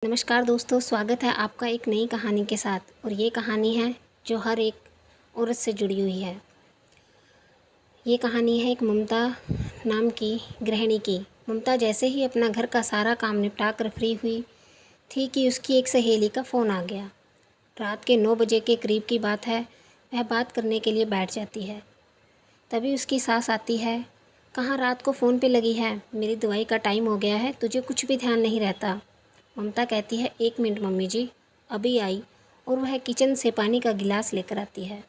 नमस्कार दोस्तों, स्वागत है आपका एक नई कहानी के साथ। और ये कहानी है जो हर एक औरत से जुड़ी हुई है। ये कहानी है एक ममता नाम की गृहिणी की। ममता जैसे ही अपना घर का सारा काम निपटा कर फ्री हुई थी कि उसकी एक सहेली का फ़ोन आ गया। रात के 9 बजे के करीब की बात है। वह बात करने के लिए बैठ जाती है। तभी उसकी सास आती है। कहाँ रात को फ़ोन पे लगी है? मेरी दवाई का टाइम हो गया है, तुझे कुछ भी ध्यान नहीं रहता। ममता कहती है, 1 मिनट मम्मी जी, अभी आई। और वह किचन से पानी का गिलास लेकर आती है।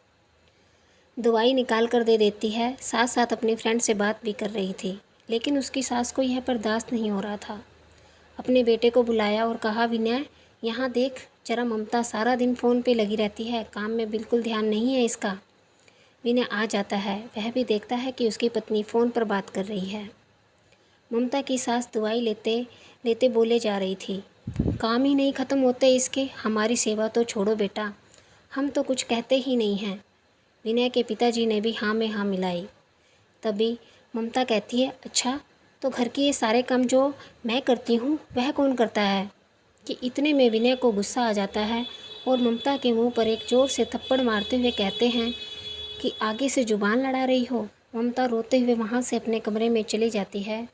दवाई निकाल कर दे देती है। साथ साथ अपनी फ्रेंड से बात भी कर रही थी, लेकिन उसकी सास को यह बर्दाश्त नहीं हो रहा था। अपने बेटे को बुलाया और कहा, विनय यहाँ देख जरा, ममता सारा दिन फ़ोन पे लगी रहती है, काम में बिल्कुल ध्यान नहीं है इसका। विनय आ जाता है। वह भी देखता है कि उसकी पत्नी फ़ोन पर बात कर रही है। ममता की सास दवाई लेते लेते बोले जा रही थी, काम ही नहीं ख़त्म होते इसके, हमारी सेवा तो छोड़ो बेटा, हम तो कुछ कहते ही नहीं हैं। विनय के पिताजी ने भी हाँ में हाँ मिलाई। तभी ममता कहती है, अच्छा तो घर के ये सारे काम जो मैं करती हूँ वह कौन करता है? कि इतने में विनय को गुस्सा आ जाता है और ममता के मुंह पर एक ज़ोर से थप्पड़ मारते हुए कहते हैं कि आगे से जुबान लड़ा रही हो। ममता रोते हुए वहाँ से अपने कमरे में चली जाती है।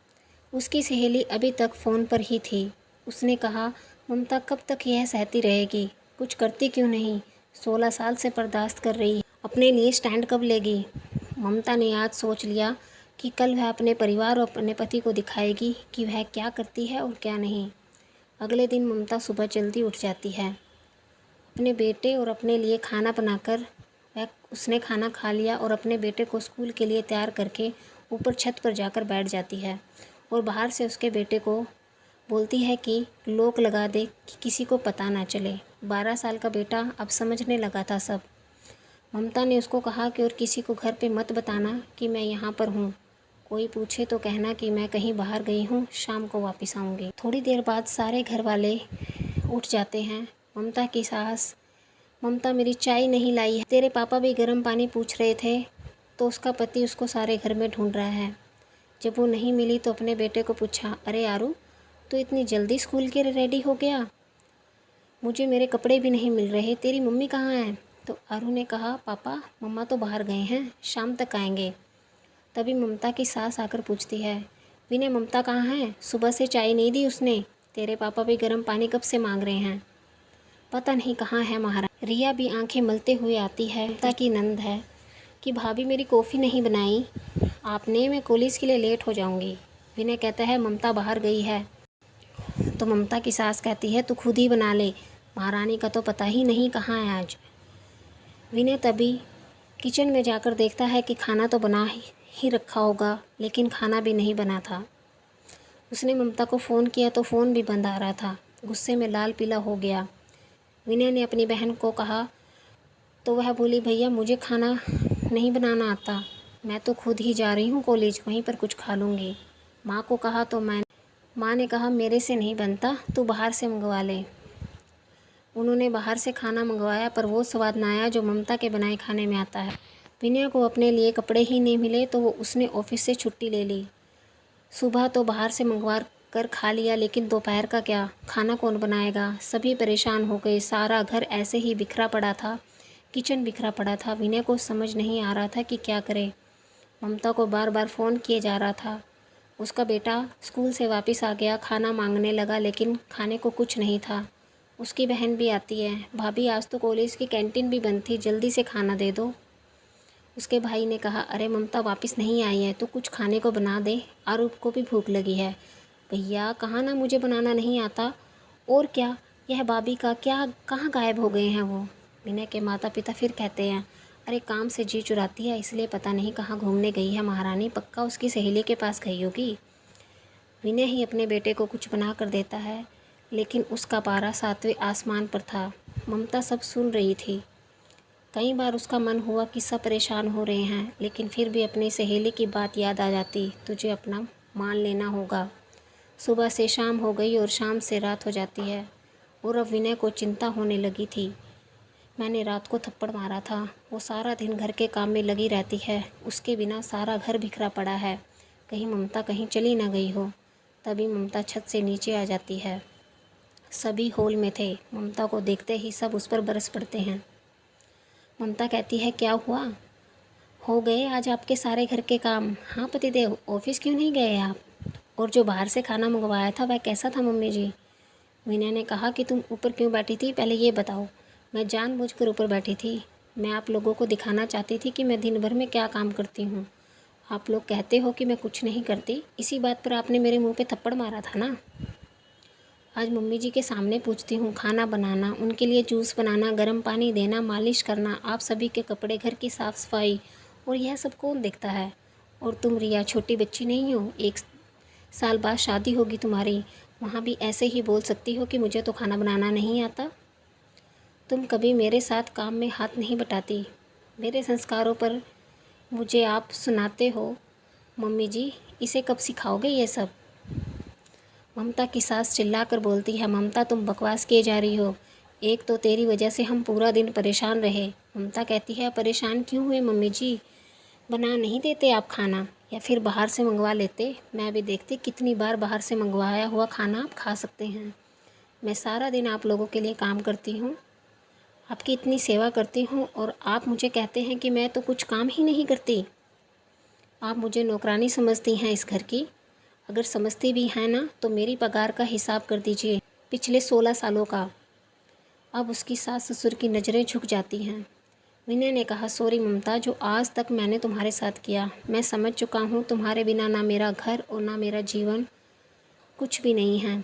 उसकी सहेली अभी तक फ़ोन पर ही थी। उसने कहा, ममता कब तक यह सहती रहेगी, कुछ करती क्यों नहीं? 16 साल से बर्दाश्त कर रही है, अपने लिए स्टैंड कब लेगी? ममता ने आज सोच लिया कि कल वह अपने परिवार और अपने पति को दिखाएगी कि वह क्या करती है और क्या नहीं। अगले दिन ममता सुबह जल्दी उठ जाती है। अपने बेटे और अपने लिए खाना बनाकर उसने खाना खा लिया और अपने बेटे को स्कूल के लिए तैयार करके ऊपर छत पर जाकर बैठ जाती है और बाहर से उसके बेटे को बोलती है कि लॉक लगा दे कि किसी को पता ना चले। 12 साल का बेटा अब समझने लगा था सब। ममता ने उसको कहा कि और किसी को घर पे मत बताना कि मैं यहाँ पर हूँ, कोई पूछे तो कहना कि मैं कहीं बाहर गई हूँ, शाम को वापस आऊँगी। थोड़ी देर बाद सारे घर वाले उठ जाते हैं। ममता की सास, ममता मेरी चाय नहीं लाई है, तेरे पापा भी गर्म पानी पूछ रहे थे। तो उसका पति उसको सारे घर में ढूंढ रहा है। जब वो नहीं मिली तो अपने बेटे को पूछा, अरे आरू, तो इतनी जल्दी स्कूल के लिए रेडी हो गया? मुझे मेरे कपड़े भी नहीं मिल रहे, तेरी मम्मी कहाँ है? तो आरू ने कहा, पापा मम्मा तो बाहर गए हैं, शाम तक आएंगे। तभी ममता की सास आकर पूछती है, विनय ममता कहाँ है? सुबह से चाय नहीं दी उसने, तेरे पापा भी गर्म पानी कब से मांग रहे हैं। पता नहीं कहाँ है महाराज। रिया भी आंखें मलते हुए आती है। ममता की नंद है कि भाभी मेरी कॉफ़ी नहीं बनाई आपने, मैं कॉलेज के लिए लेट हो जाऊंगी। विनय कहता है, ममता बाहर गई है। तो ममता की सास कहती है, तू खुद ही बना ले, महारानी का तो पता ही नहीं कहाँ है आज। विनय तभी किचन में जाकर देखता है कि खाना तो बना ही रखा होगा, लेकिन खाना भी नहीं बना था। उसने ममता को फ़ोन किया तो फ़ोन भी बंद आ रहा था। गुस्से में लाल पीला हो गया। विनय ने अपनी बहन को कहा तो वह बोली, भैया मुझे खाना नहीं बनाना आता, मैं तो खुद ही जा रही हूँ कॉलेज, वहीं पर कुछ खा लूँगी। माँ को कहा तो माँ ने कहा, मेरे से नहीं बनता, तू बाहर से मंगवा ले। उन्होंने बाहर से खाना मंगवाया पर वो स्वाद ना आया जो ममता के बनाए खाने में आता है। विनय को अपने लिए कपड़े ही नहीं मिले तो वो उसने ऑफिस से छुट्टी ले ली। सुबह तो बाहर से मंगवा कर खा लिया, लेकिन दोपहर का क्या, खाना कौन बनाएगा? सभी परेशान हो गए। सारा घर ऐसे ही बिखरा पड़ा था, किचन बिखरा पड़ा था। विनय को समझ नहीं आ रहा था कि क्या करे। ममता को बार बार फ़ोन किए जा रहा था। उसका बेटा स्कूल से वापस आ गया, खाना मांगने लगा, लेकिन खाने को कुछ नहीं था। उसकी बहन भी आती है, भाभी आज तो कॉलेज की कैंटीन भी बंद थी, जल्दी से खाना दे दो। उसके भाई ने कहा, अरे ममता वापस नहीं आई है तो कुछ खाने को बना दे, आरूप को भी भूख लगी है। भैया कहा ना मुझे बनाना नहीं आता। और क्या, यह भाभी का क्या, कहाँ गायब हो गए हैं वो? विनय के माता पिता फिर कहते हैं, अरे काम से जी चुराती है इसलिए पता नहीं कहाँ घूमने गई है महारानी, पक्का उसकी सहेली के पास गई होगी। विनय ही अपने बेटे को कुछ बना कर देता है, लेकिन उसका पारा 7वें आसमान पर था। ममता सब सुन रही थी। कई बार उसका मन हुआ कि सब परेशान हो रहे हैं, लेकिन फिर भी अपनी सहेली की बात याद आ जाती, तुझे अपना मान लेना होगा। सुबह से शाम हो गई और शाम से रात हो जाती है और अब विनय को चिंता होने लगी थी। मैंने रात को थप्पड़ मारा था, वो सारा दिन घर के काम में लगी रहती है, उसके बिना सारा घर बिखरा पड़ा है, कहीं ममता कहीं चली ना गई हो। तभी ममता छत से नीचे आ जाती है। सभी हॉल में थे। ममता को देखते ही सब उस पर बरस पड़ते हैं। ममता कहती है, क्या हुआ? हो गए आज आपके सारे घर के काम? हाँ पतिदेव, ऑफिस क्यों नहीं गए आप? और जो बाहर से खाना मंगवाया था वह कैसा था मम्मी जी? विनय ने कहा कि तुम ऊपर क्यों बैठी थी, पहले ये बताओ। मैं जानबूझकर ऊपर बैठी थी। मैं आप लोगों को दिखाना चाहती थी कि मैं दिन भर में क्या काम करती हूँ। आप लोग कहते हो कि मैं कुछ नहीं करती, इसी बात पर आपने मेरे मुंह पे थप्पड़ मारा था ना। आज मम्मी जी के सामने पूछती हूँ, खाना बनाना, उनके लिए जूस बनाना, गर्म पानी देना, मालिश करना, आप सभी के कपड़े, घर की साफ़ सफाई, और यह सब कौन देखता है? और तुम रिया छोटी बच्ची नहीं हो, 1 साल बाद शादी होगी तुम्हारी, वहाँ भी ऐसे ही बोल सकती हो कि मुझे तो खाना बनाना नहीं आता। तुम कभी मेरे साथ काम में हाथ नहीं बटाती। मेरे संस्कारों पर मुझे आप सुनाते हो। मम्मी जी, इसे कब सिखाओगे ये सब? ममता की सास चिल्लाकर बोलती है, ममता तुम बकवास किए जा रही हो। एक तो तेरी वजह से हम पूरा दिन परेशान रहे। ममता कहती है, परेशान क्यों हुए मम्मी जी? बना नहीं देते आप खाना, या फिर बाहर से मंगवा लेते? मैं भी देखती कितनी बार बाहर से मंगवाया हुआ खाना आप खा सकते हैं। मैं सारा दिन आप लोगों के लिए काम करती हूँ, आपकी इतनी सेवा करती हूँ, और आप मुझे कहते हैं कि मैं तो कुछ काम ही नहीं करती। आप मुझे नौकरानी समझती हैं इस घर की? अगर समझती भी हैं ना, तो मेरी पगार का हिसाब कर दीजिए, पिछले 16 सालों का। अब उसकी सास ससुर की नज़रें झुक जाती हैं। विनय ने कहा, सॉरी ममता, जो आज तक मैंने तुम्हारे साथ किया, मैं समझ चुका हूँ। तुम्हारे बिना ना मेरा घर और ना मेरा जीवन कुछ भी नहीं है।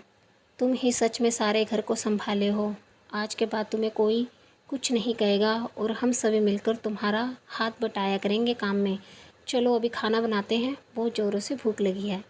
तुम ही सच में सारे घर को संभाले हो। आज के बाद तुम्हें कोई कुछ नहीं कहेगा, और हम सभी मिलकर तुम्हारा हाथ बटाया करेंगे काम में। चलो अभी खाना बनाते हैं, बहुत ज़ोरों से भूख लगी है।